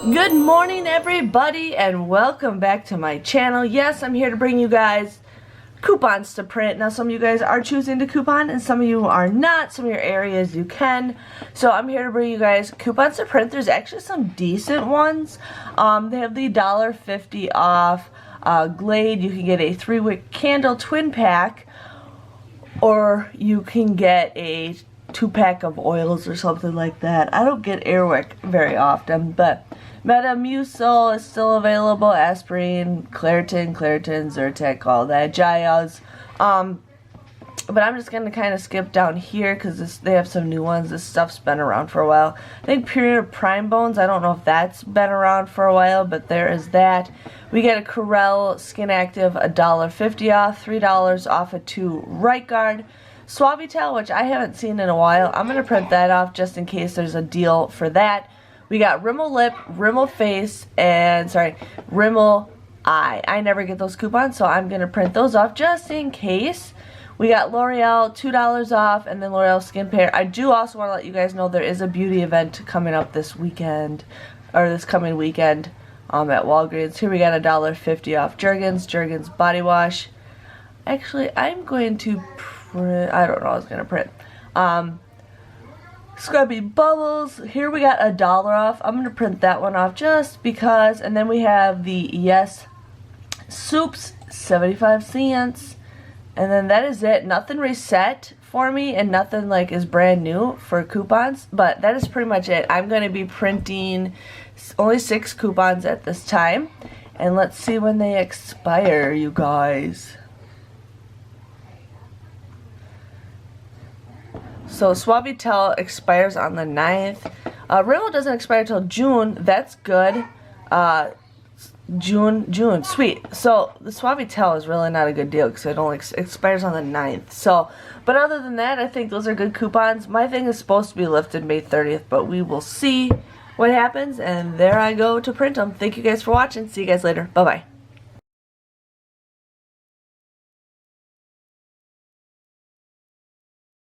Good morning, everybody, and welcome back to my channel. Yes, I'm here to bring you guys coupons to print. Now, some of you guys are choosing to coupon and some of you are not. Some of your areas you can. So I'm here to bring you guys coupons to print. There's actually some decent ones. They have the $1.50 off Glade. You can get a 3-wick candle twin pack, or you can get a 2-pack of oils or something like that. I don't get Airwick very often, but Metamucil is still available. Aspirin, Claritin, Zyrtec, all that jazz. But I'm just going to kind of skip down here because they have some new ones. This stuff's been around for a while. I think Pure Prime Bones, I don't know if that's been around for a while, but there is that. We get a Corelle Skin Active, $1.50 off, $3 off a 2 Right Guard. Suavitel, which I haven't seen in a while. I'm going to print that off just in case there's a deal for that. We got Rimmel Lip, Rimmel Face, and, Rimmel Eye. I never get those coupons, so I'm going to print those off just in case. We got L'Oreal, $2 off, and then L'Oreal Skin Pair. I do also want to let you guys know there is a beauty event coming up this weekend, or this coming weekend, at Walgreens. Here we got $1.50 off Jergens Body Wash. Actually, I'm going to print, I don't know what I was going to print. Scrubby Bubbles. Here we got $1 off. I'm going to print that one off just because. And then we have the Yes Soups, 75 cents. And then that is it. Nothing reset for me and nothing like is brand new for coupons. But that is pretty much it. I'm going to be printing only 6 coupons at this time. And let's see when they expire, you guys. So Suavitel expires on the 9th. Rimmel doesn't expire till June. That's good. June. Sweet. So the Suavitel is really not a good deal because it only expires on the 9th. So, but other than that, I think those are good coupons. My thing is supposed to be lifted May 30th, but we will see what happens. And there I go to print them. Thank you guys for watching. See you guys later. Bye-bye.